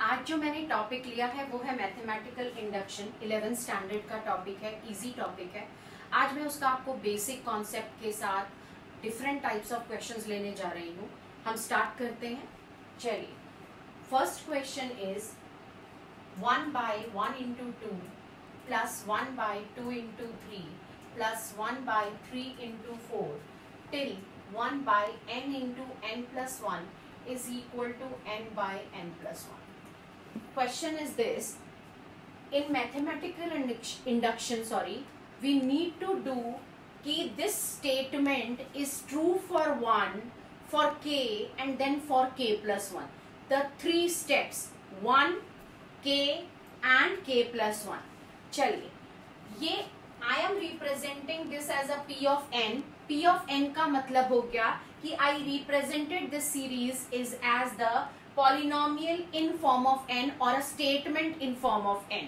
आज जो मैंने टॉपिक लिया है वो है मैथमेटिकल इंडक्शन। 11th स्टैंडर्ड का टॉपिक है, इजी टॉपिक है। आज मैं उसका आपको बेसिक कॉन्सेप्ट के साथ डिफरेंट टाइप्स ऑफ क्वेश्चंस लेने जा रही हूँ। हम स्टार्ट करते हैं। चलिए, first question is 1/1 into 2 plus 1/2 into 3 plus 1/3 into 4 till 1/n into n plus 1 is equal to n/n plus 1. Question is this: in mathematical induction, we need to do कि this statement is true for 1, for k and then for k plus 1. The three steps 1, k and k plus 1. चलिए, ये I am representing this as a p of n. p of n का मतलब हो गया कि I represented this series is as the polynomial in form of n or a statement in form of n.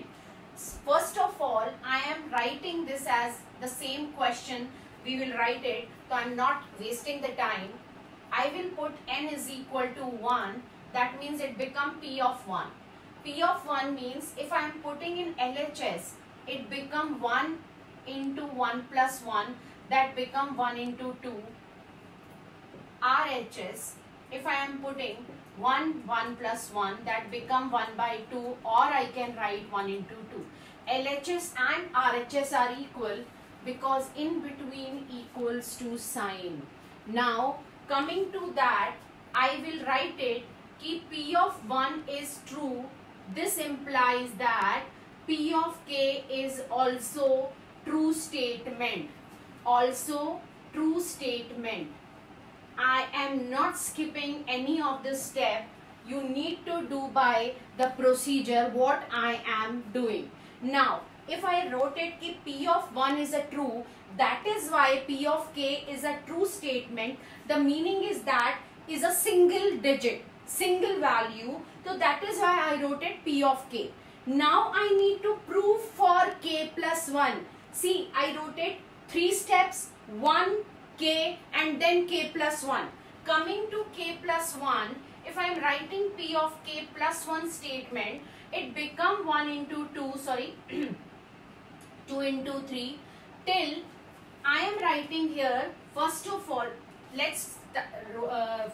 First of all, I am writing this as the same question. We will write it, so I am not wasting the time. I will put n is equal to 1. That means it become p of 1. p of 1 means if I am putting in LHS, it become 1 into 1 plus 1. That become 1 into 2. RHS, if I am putting 1 plus 1, that become 1/2, or I can write 1 into 2. LHS and RHS are equal because in between equals to sign. Now coming to that, I will write it कि P of 1 is true. This implies that P of k is also true statement. Also true statement. I am not skipping any of this step. You need to do by the procedure what I am doing. Now, if I wrote it कि P of 1 is a true, that is why P of k is a true statement. The meaning is that is a single digit, single value. So that is why I wrote it P of k. Now I need to prove for k plus 1. See, I wrote it 3 steps, 1, k and then k plus 1. Coming to k plus 1, if I am writing P of k plus 1 statement, it become 1 into 2, 2 into 3 till I am writing here. First of all, let's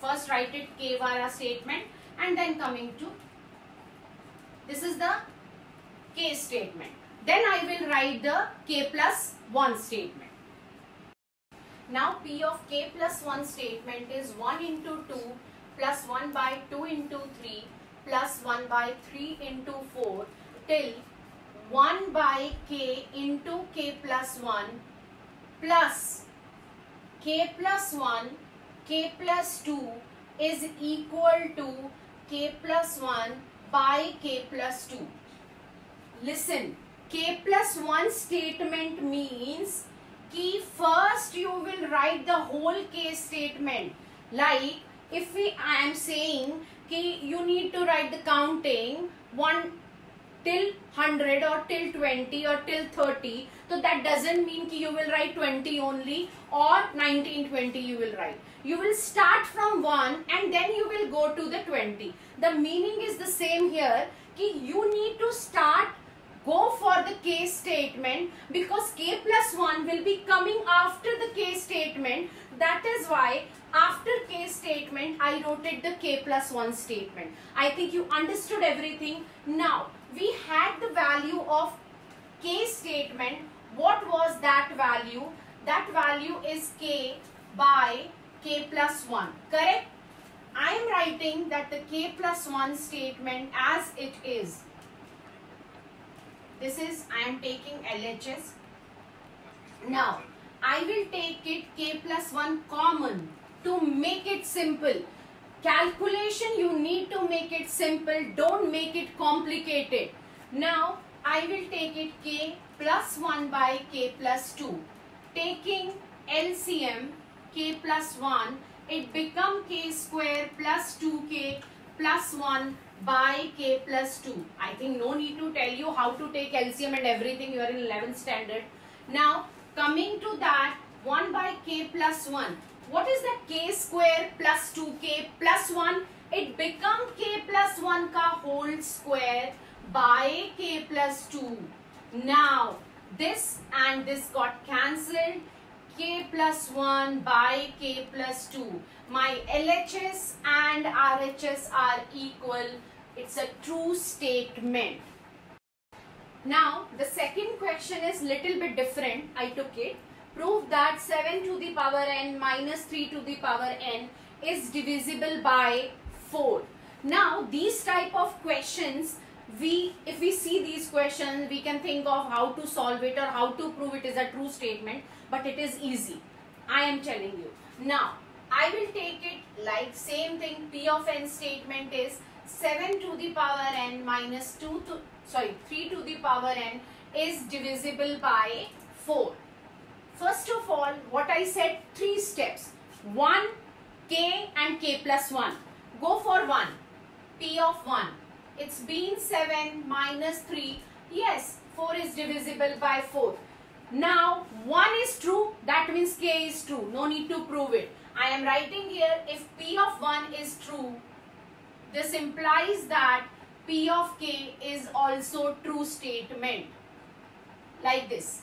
first write it k vara statement and then coming to this is the k statement. Then I will write the k plus 1 statement. Now P of k plus 1 statement is 1 into 2 plus 1/2 into 3 plus 1/3 into 4 till 1/k into k plus 1 plus k plus 1 k plus 2 is equal to k plus 1 by k plus 2. Listen, k plus 1 statement means कि first you will write the whole case statement. Like if I am saying कि you need to write the counting 1 till 100 or till 20 or till 30, so that doesn't mean कि you will write 20 only or 19, 20 you will write. You will start from 1 and then you will go to the 20. The meaning is the same here कि you need to start go for the case statement because k plus 1 will be coming after the case statement. That is why after case statement I wrote it the k plus 1 statement. I think you understood everything. Now we had the value of case statement. What was that value? That value is k by k plus 1. Correct? I am writing that the k plus 1 statement as it is. This is, I am taking LHS. Now, I will take it k plus 1 common to make it simple. Calculation, you need to make it simple. Don't make it complicated. Now, I will take it k plus 1 by k plus 2. Taking LCM, k plus 1, it become k square plus 2k plus 1 by k plus 2. I think no need to tell you how to take LCM and everything. You are in 11th standard. Now coming to that 1 by k plus 1. What is that k square plus 2k plus 1? it become k plus 1 ka whole square by k plus 2. Now this and this got cancelled. K plus 1 by k plus 2. My LHS and RHS are equal. It's a true statement. Now the second question is little bit different. I took it. Prove that 7 to the power n minus 3 to the power n is divisible by 4. Now these type of questions, if we see these questions, we can think of how to solve it or how to prove it is a true statement, but it is easy. I am telling you. Now I will take it like same thing. P of n statement is 7 to the power n minus 3 to the power n is divisible by 4. First of all, what I said, 3 steps. 1, k and k plus 1. Go for 1. P of 1. It's been 7 minus 3. Yes, 4 is divisible by 4. Now, 1 is true. That means k is true. No need to prove it. I am writing here, if P of 1 is true, this implies that P of k is also true statement. Like this.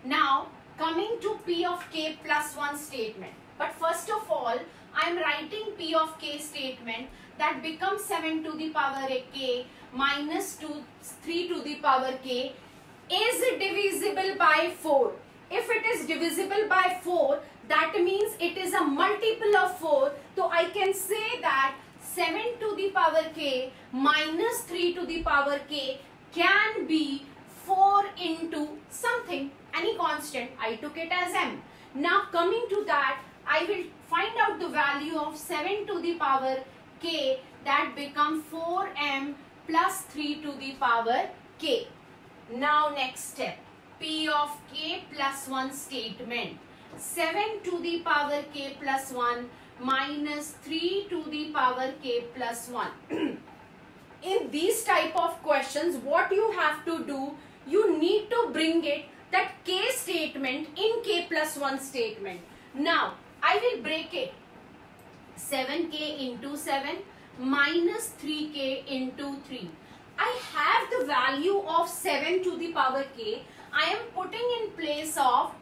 Now, coming to P of k plus 1 statement. But first of all, I am writing P of k statement that becomes 7 to the power k minus 3 to the power k is divisible by 4. If it is divisible by 4, that means it is a multiple of 4. So I can say that 7 to the power k minus 3 to the power k can be 4 into something, any constant. I took it as m. Now coming to that, I will find out the value of 7 to the power k, that becomes 4m plus 3 to the power k. Now next step, P of k plus 1 statement. 7 to the power k plus 1 minus 3 to the power k plus 1. In these type of questions, what you have to do, you need to bring it that k statement in k plus 1 statement. Now, I will break it. 7k into 7 minus 3k into 3. I have the value of 7 to the power k. I am putting in place of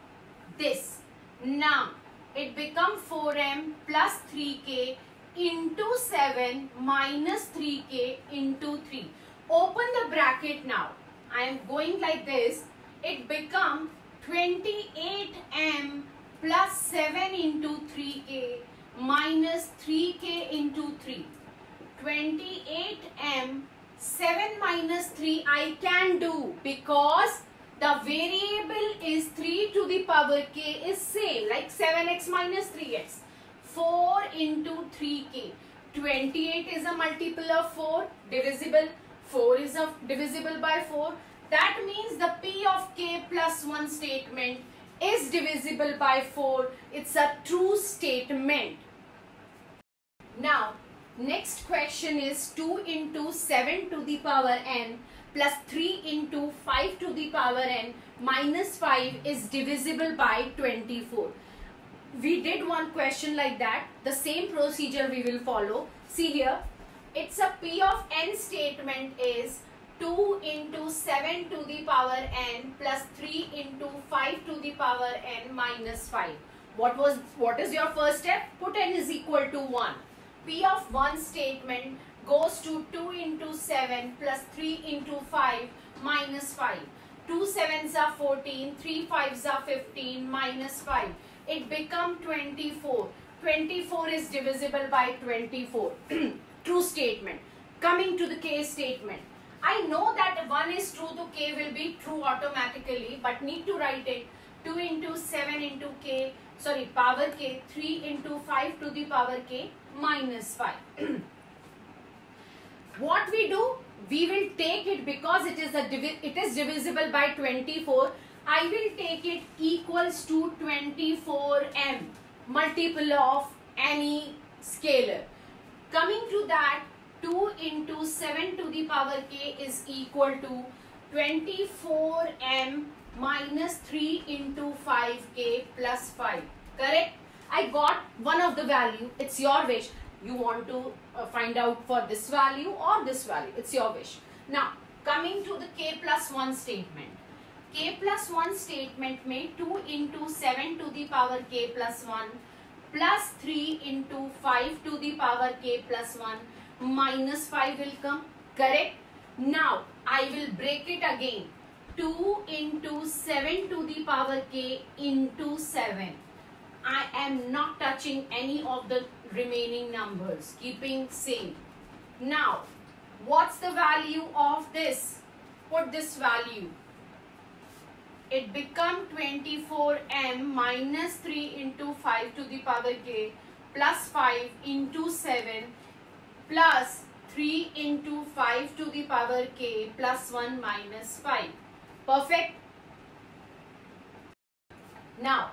this. Now, it becomes 4m plus 3k into 7 minus 3k into 3. Open the bracket now. I am going like this. It becomes 28m plus 7 into 3k minus 3k into 3. 28m, 7 minus 3 I can do because the variable is 3 to the power k is same, like 7x minus 3x. 4 into 3k. 28 is a multiple of 4, divisible. 4 is divisible by 4. That means the P of k plus 1 statement is divisible by 4. It's a true statement. Now, next question is 2 into 7 to the power n plus 3 into 5 to the power n minus 5 is divisible by 24. We did one question like that. The same procedure we will follow. See here, it's a P of n statement is 2 into 7 to the power n plus 3 into 5 to the power n minus 5. What is your first step? Put n is equal to 1. P of 1 statement goes to 2 into 7 plus 3 into 5 minus 5. 2 7s are 14, 3 5s are 15 minus 5. It becomes 24. 24 is divisible by 24. True statement. Coming to the k statement. I know that 1 is true, so k will be true automatically, but need to write it. 2 into 7 into k, power k, 3 into 5 to the power k minus 5. What we do? We will take it because it is divisible by 24. I will take it equals to 24m, multiple of any scalar. Coming to that, 2 into 7 to the power k is equal to 24m minus 3 into 5k plus 5. Correct? I got one of the value. It's your wish. You want to find out for this value or this value. It's your wish. Now, coming to the k plus 1 statement. K plus 1 statement में 2 into 7 to the power k plus 1 plus 3 into 5 to the power k plus 1 minus 5 will come. Correct? Now, I will break it again. 2 into 7 to the power k into 7. I am not touching any of the remaining numbers, keeping same. Now, what's the value of this? Put this value. It become 24m minus 3 into 5 to the power k plus 5 into 7 plus 3 into 5 to the power k plus 1 minus 5. Perfect? Now,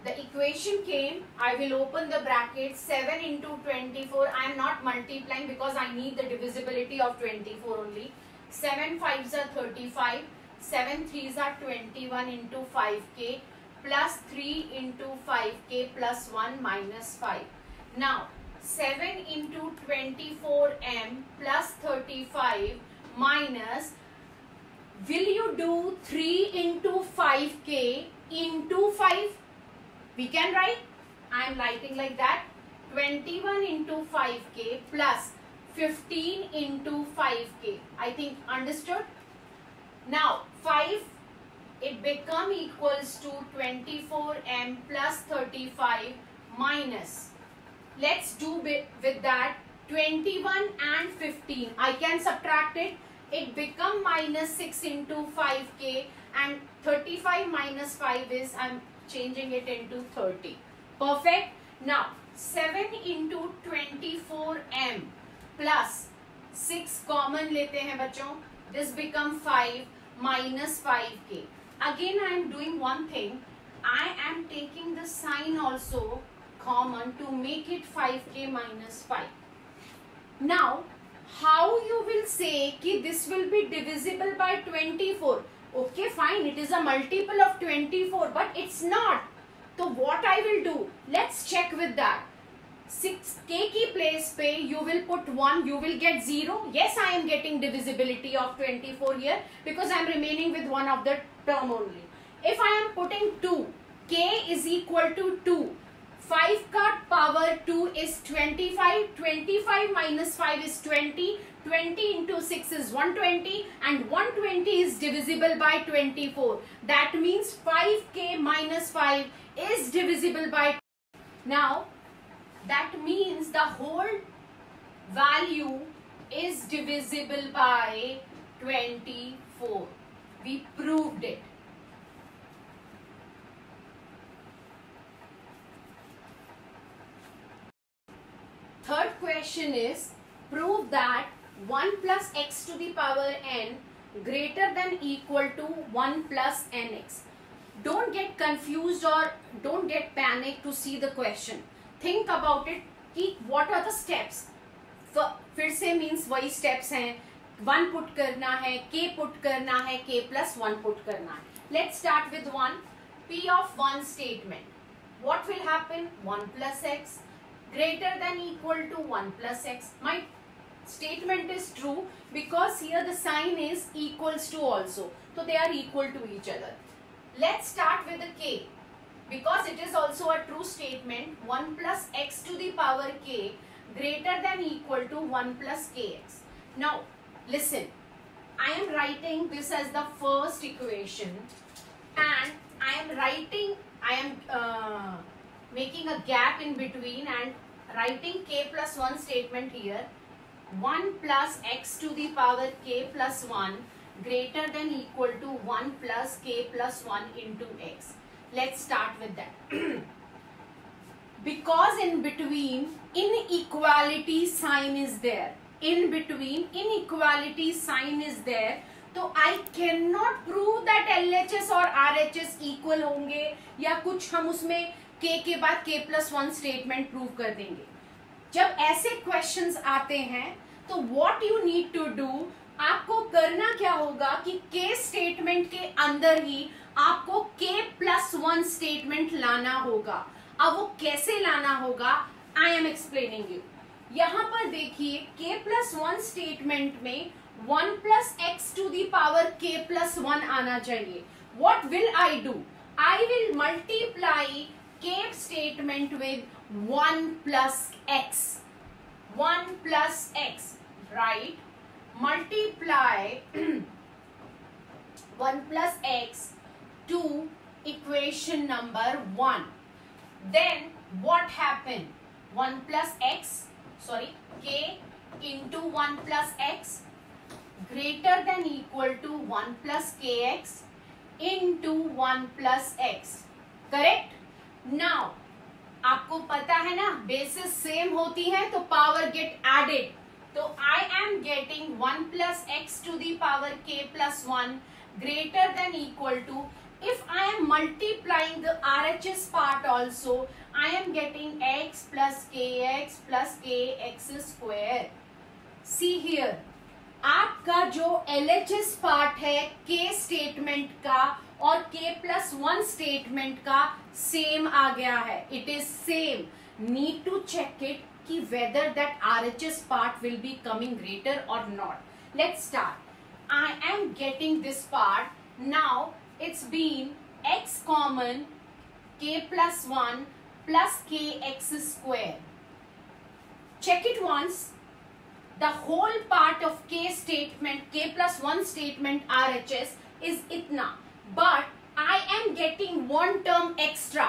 the equation came, I will open the bracket, 7 into 24, I am not multiplying because I need the divisibility of 24 only. 7 5s are 35, 7 3s are 21 into 5k plus 3 into 5k plus 1 minus 5. Now, 7 into 24m plus 35 minus, will you do 3 into 5k into 5? We can write, I am writing like that, 21 into 5k plus 15 into 5k. I think understood? Now 5, it become equals to 24m plus 35 minus, let's do with that 21 and 15. I can subtract it. It become minus 6 into 5k and 35 minus 5 is, I'm changing it into 30. Perfect. Now 7 into 24m plus 6 common लेते हैं बच्चों. This become 5 minus 5k. Again I am doing one thing. I am taking the sign also common to make it 5k minus 5. Now, how you will say कि this will be divisible by 24? Okay, fine, it is a multiple of 24, but it's not. So what I will do? Let's check with that. 6k की place पे you will put 1, you will get 0. Yes, I am getting divisibility of 24 here because I am remaining with one of the term only. If I am putting 2, k is equal to 2. 5 का power 2 is 25. 25 minus 5 is 20. 20 into 6 is 120 and 120 is divisible by 24. That means 5k minus 5 is divisible by. Now, that means the whole value is divisible by 24. We proved it. Third question is, prove that 1 plus x to the power n greater than equal to 1 plus nx. Don't get confused or don't get panicked to see the question. Think about it कि what are the steps. फिर से means वही steps हैं. 1 put करना है, k put करना है, k plus 1 put करना है. Let's start with 1. P of 1 statement. What will happen? 1 plus x greater than equal to 1 plus x. My statement is true because here the sign is equals to also. So they are equal to each other. Let's start with the k. Because it is also a true statement, 1 plus x to the power k greater than equal to 1 plus kx. Now, listen. I am writing this as the first equation and I am making a gap in between and writing k plus 1 statement here. 1 plus x to the power k plus 1 greater than equal to 1 plus k plus 1 into x. Let's start with that. Because in between inequality sign is there. In between inequality sign is there. तो I cannot prove that LHS और RHS equal होंगे या कुछ हम उसमें k के बाद k plus 1 statement prove कर देंगे. जब ऐसे क्वेश्चंस आते हैं तो what you need to do, आपको करना क्या होगा कि के स्टेटमेंट के अंदर ही आपको k plus 1 स्टेटमेंट लाना होगा. अब वो कैसे लाना होगा, आई एम एक्सप्लेनिंग यू। यहां पर देखिए k+1 स्टेटमेंट में 1 + x to the power k+1 आना चाहिए। What will I do? I will multiply k statement with 1 + x. 1 + x, right? Multiply 1 + x to equation number 1. Then what happened? 1 + x, sorry, k into 1 + x greater than equal to 1 + kx into 1 + x. Correct? Now, आपको पता है ना, basis same होती है तो power gate added. तो I am getting 1 + x to the power k+1 greater than equal to, if I am multiplying the RHS part also, I am getting x plus kx plus kx square. See here, आपका जो LHS part है k statement का और k+1 statement का same आ गया है। It is same. Need to check it कि whether that RHS part will be coming greater or not. Let's start. I am getting this part. Now it's been x common k+1 plus kx square. Check it once. The whole part of k statement, k+1 statement RHS is itna, but I am getting one term extra.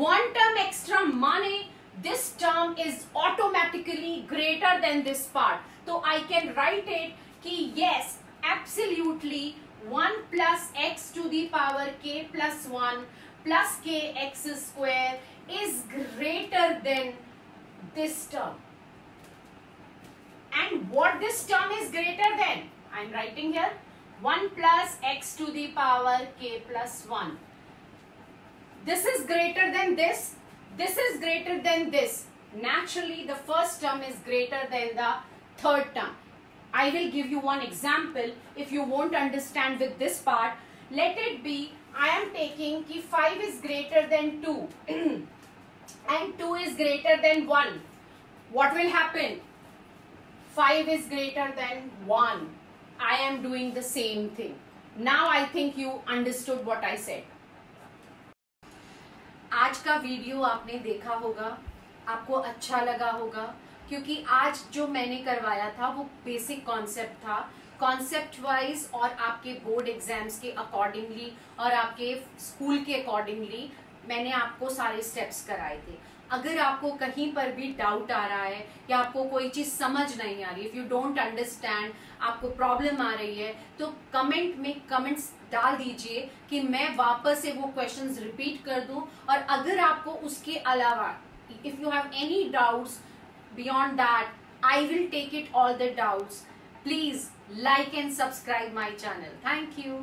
One term extra money, this term is automatically greater than this part. So I can write it कि yes, absolutely 1 + x to the power k+1 plus kx square is greater than this term. And what this term is greater than? I am writing here 1 + x to the power k+1. This is greater than this. This is greater than this. Naturally, the first term is greater than the third term. I will give you one example. If you won't understand with this part, let it be, I am taking कि 5 is greater than 2 and 2 is greater than 1. What will happen? 5 is greater than 1. I am doing the same thing. Now I think you understood what I said. आज का video आपने देखा होगा, आपको अच्छा लगा होगा, क्योंकि आज जो मैंने करवाया था वो बेसिक कॉन्सेप्ट था। कॉन्सेप्ट वाइज और आपके बोर्ड एग्जाम्स के अकॉर्डिंगली और आपके स्कूल के अकॉर्डिंगली मैंने आपको सारे स्टेप्स कराए थे। अगर आपको कहीं पर भी डाउट आ रहा है या आपको कोई चीज समझ नहीं आ रही, इफ यू डोंट अंडरस्टैंड, आपको प्रॉब्लम आ रही है, तो कमेंट में कमेंट्स डाल दीजिए कि मैं वापस से वो क्वेश्चंस रिपीट कर दूं। और अगर आपको उसके अलावा if you have any doubts beyond that, I will take it all the doubts. Please like and subscribe my channel. Thank you.